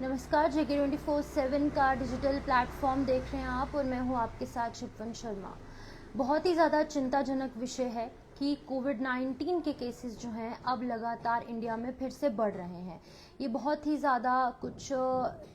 नमस्कार, JK24/7 का digital platform देख रहे हैं आप और मैं हूं आपके साथ शिपवन शर्मा। बहुत ही ज़्यादा चिंताजनक विषय है कि कोविड-19 के केसेस जो हैं अब लगातार इंडिया में फिर से बढ़ रहे हैं। ये बहुत ही ज़्यादा कुछ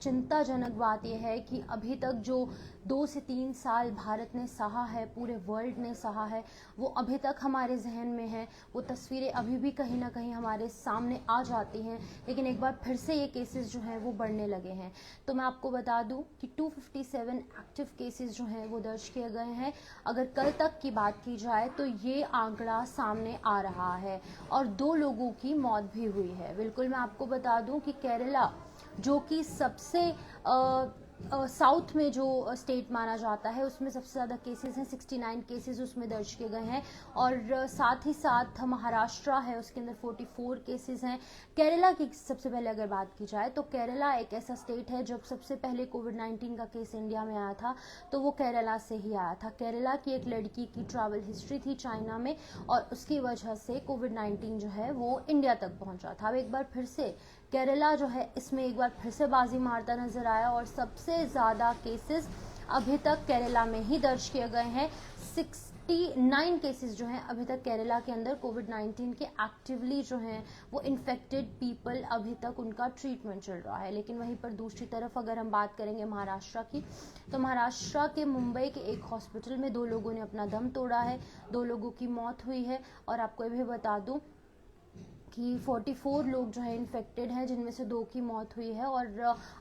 चिंताजनक बात यह है कि अभी तक जो 2 से 3 साल भारत ने सहा है, पूरे वर्ल्ड ने सहा है, वो अभी तक हमारे जहन में है। वो तस्वीरें अभी भी कहीं ना कहीं हमारे सामने आ जाती हैं, लेकिन एक बार फिर से ये केसेस जो हैं वो बढ़ने लगे हैं। तो मैं आपको बता दूं कि 257 एक्टिव केसेस जो हैं वो दर्ज किए गए हैं। अगर कल तक की बात की जाए तो ये आंकड़ा सामने आ रहा है और 2 लोगों की मौत भी हुई है। बिल्कुल, मैं आपको बता दूं कि केरला, जो कि सबसे साउथ में जो स्टेट माना जाता है, उसमें सबसे ज़्यादा केसेस हैं। 69 केसेस उसमें दर्ज किए गए हैं और साथ ही साथ महाराष्ट्र है, उसके अंदर 44 केसेस हैं। केरला की सबसे पहले अगर बात की जाए तो केरला एक ऐसा स्टेट है, जब सबसे पहले कोविड-19 का केस इंडिया में आया था तो वो केरला से ही आया था। केरला की एक लड़की की ट्रैवल हिस्ट्री थी चाइना में और उसकी वजह से कोविड-19 जो है वो इंडिया तक पहुंचा था। अब एक बार फिर से केरला जो है इसमें एक बार फिर से बाजी मारता नजर आया और सबसे ज़्यादा केसेस अभी तक केरला में ही दर्ज किए गए हैं। 69 केसेस जो हैं अभी तक केरला के अंदर कोविड-19 के एक्टिवली जो हैं वो इन्फेक्टेड पीपल, अभी तक उनका ट्रीटमेंट चल रहा है। लेकिन वहीं पर दूसरी तरफ अगर हम बात करेंगे महाराष्ट्र की, तो महाराष्ट्र के मुंबई के एक हॉस्पिटल में 2 लोगों ने अपना दम तोड़ा है, 2 लोगों की मौत हुई है। और आपको ये भी बता दूं कि 44 लोग जो है इन्फेक्टेड हैं, जिनमें से 2 की मौत हुई है और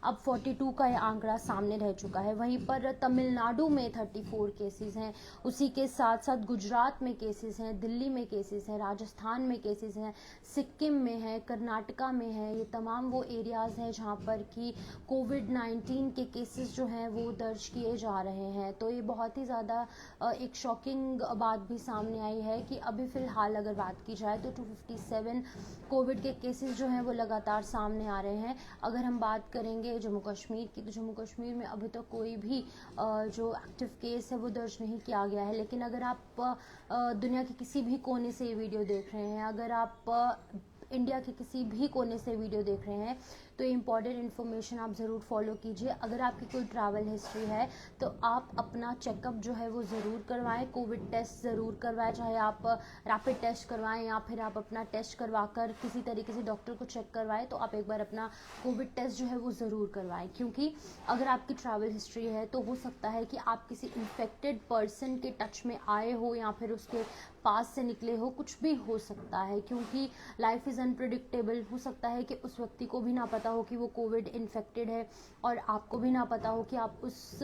अब 42 का ये आंकड़ा सामने रह चुका है। वहीं पर तमिलनाडु में 34 केसेस हैं, उसी के साथ साथ गुजरात में केसेस हैं, दिल्ली में केसेस हैं, राजस्थान में केसेस हैं, सिक्किम में है, कर्नाटका में है। ये तमाम वो एरियाज़ हैं जहाँ पर कि कोविड-19 के केसेस जो हैं वो दर्ज किए जा रहे हैं। तो ये बहुत ही ज़्यादा एक शॉकिंग बात भी सामने आई है कि अभी फ़िलहाल अगर बात की जाए तो 257 कोविड के केसेस जो हैं वो लगातार सामने आ रहे हैं। अगर हम बात करेंगे जम्मू कश्मीर की, तो जम्मू कश्मीर में अभी तक कोई भी जो एक्टिव केस है वो दर्ज नहीं किया गया है। लेकिन अगर आप दुनिया के किसी भी कोने से ये वीडियो देख रहे हैं, अगर आप इंडिया के किसी भी कोने से वीडियो देख रहे हैं, तो इंपॉर्टेंट इन्फॉर्मेशन आप ज़रूर फॉलो कीजिए। अगर आपकी कोई ट्रैवल हिस्ट्री है तो आप अपना चेकअप जो है वो ज़रूर करवाएं, कोविड टेस्ट ज़रूर करवाएं, चाहे आप रैपिड टेस्ट करवाएं या फिर आप अपना टेस्ट करवा कर किसी तरीके से डॉक्टर को चेक करवाएं, तो आप एक बार अपना कोविड टेस्ट जो है वो ज़रूर करवाएं। क्योंकि अगर आपकी ट्रैवल हिस्ट्री है तो हो सकता है कि आप किसी इन्फेक्टेड पर्सन के टच में आए हो या फिर उसके पास से निकले हो, कुछ भी हो सकता है। क्योंकि लाइफ इज़ अनप्रिडिक्टेबल, हो सकता है कि उस व्यक्ति को भी ना पता हो कि वो कोविड इन्फेक्टेड है और आपको भी ना पता हो कि आप उस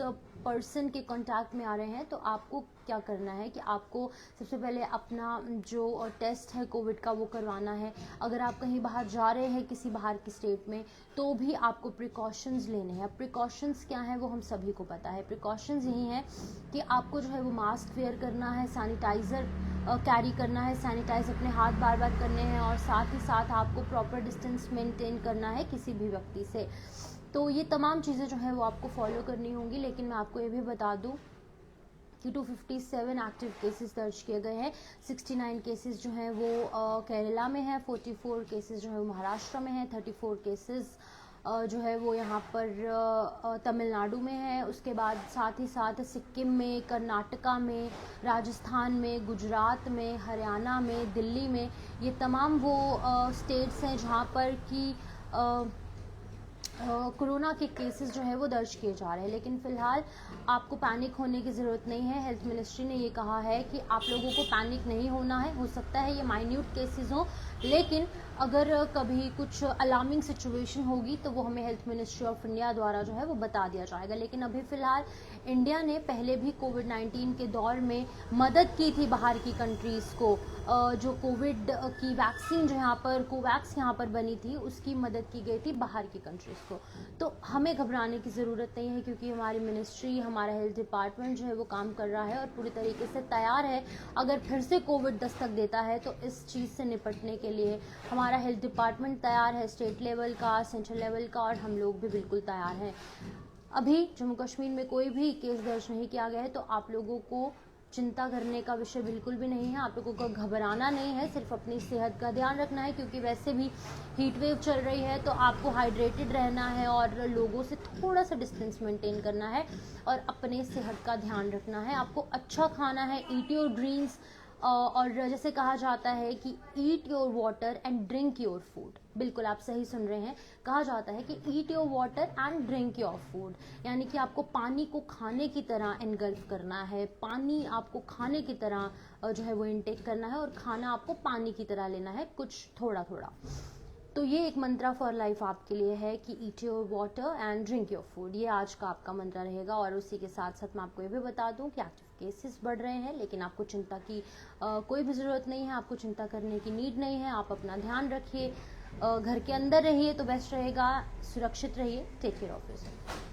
पर्सन के कांटेक्ट में आ रहे हैं। तो आपको क्या करना है कि आपको सबसे पहले अपना जो टेस्ट है कोविड का वो करवाना है। अगर आप कहीं बाहर जा रहे हैं किसी बाहर की स्टेट में, तो भी आपको प्रिकॉशंस लेने हैं। अब प्रिकॉशंस क्या हैं वो हम सभी को पता है। प्रिकॉशंस यही हैं कि आपको जो है वो मास्क वेयर करना है, सैनिटाइज़र कैरी करना है, सैनिटाइज अपने हाथ बार बार करने हैं और साथ ही साथ आपको प्रॉपर डिस्टेंस मेंटेन करना है किसी भी व्यक्ति से। तो ये तमाम चीज़ें जो है वो आपको फॉलो करनी होंगी। लेकिन मैं आपको ये भी बता दूं कि 257 एक्टिव केसेस दर्ज किए गए हैं। 69 केसेस जो हैं वो केरला में है, 44 केसेस जो है वो महाराष्ट्र में है, 34 केसेस जो है वो यहाँ पर तमिलनाडु में है। उसके बाद साथ ही साथ सिक्किम में, कर्नाटका में, राजस्थान में, गुजरात में, हरियाणा में, दिल्ली में, ये तमाम वो स्टेट्स हैं जहाँ पर कि कोरोना के केसेस जो है वो दर्ज किए जा रहे हैं। लेकिन फ़िलहाल आपको पैनिक होने की ज़रूरत नहीं है। हेल्थ मिनिस्ट्री ने ये कहा है कि आप लोगों को पैनिक नहीं होना है। हो सकता है ये माइन्यूट केसेस हों, लेकिन अगर कभी कुछ अलार्मिंग सिचुएशन होगी तो वो हमें हेल्थ मिनिस्ट्री ऑफ इंडिया द्वारा जो है वो बता दिया जाएगा। लेकिन अभी फ़िलहाल इंडिया ने पहले भी कोविड-19 के दौर में मदद की थी बाहर की कंट्रीज़ को। जो कोविड की वैक्सीन जो यहाँ पर कोवैक्स यहाँ पर बनी थी, उसकी मदद की गई थी बाहर की कंट्रीज़ को। तो हमें घबराने की ज़रूरत नहीं है, क्योंकि हमारी मिनिस्ट्री, हमारा हेल्थ डिपार्टमेंट जो है वो काम कर रहा है और पूरी तरीके से तैयार है। अगर फिर से कोविड दस्तक देता है तो इस चीज़ से निपटने के लिए हमारा हेल्थ डिपार्टमेंट तैयार है, स्टेट लेवल का, सेंट्रल लेवल का, और हम लोग भी बिल्कुल तैयार हैं। अभी जम्मू कश्मीर में कोई भी केस दर्ज नहीं किया गया है, तो आप लोगों को चिंता करने का विषय बिल्कुल भी नहीं है, आप लोगों को घबराना नहीं है, सिर्फ अपनी सेहत का ध्यान रखना है, क्योंकि वैसे भी हीट वेव चल रही है तो आपको हाइड्रेटेड रहना है और लोगों से थोड़ा सा डिस्टेंस मेंटेन करना है और अपने सेहत का ध्यान रखना है। आपको अच्छा खाना है, ईट योर ड्रीम्स, और जैसे कहा जाता है कि eat your water and drink your food, बिल्कुल आप सही सुन रहे हैं, कहा जाता है कि eat your water and drink your food, यानी कि आपको पानी को खाने की तरह एनगल्फ करना है, पानी आपको खाने की तरह जो है वो इनटेक करना है और खाना आपको पानी की तरह लेना है, कुछ थोड़ा थोड़ा। तो ये एक मंत्रा फॉर लाइफ आपके लिए है कि eat your water and drink your food, ये आज का आपका मंत्रा रहेगा। और उसी के साथ साथ मैं आपको ये भी बता दूं कि एक्टिव केसेस बढ़ रहे हैं, लेकिन आपको चिंता की कोई भी ज़रूरत नहीं है, आपको चिंता करने की नीड नहीं है। आप अपना ध्यान रखिए, घर के अंदर रहिए तो बेस्ट रहेगा, सुरक्षित रहिए, टेक केयर ऑफ योरसेल्फ।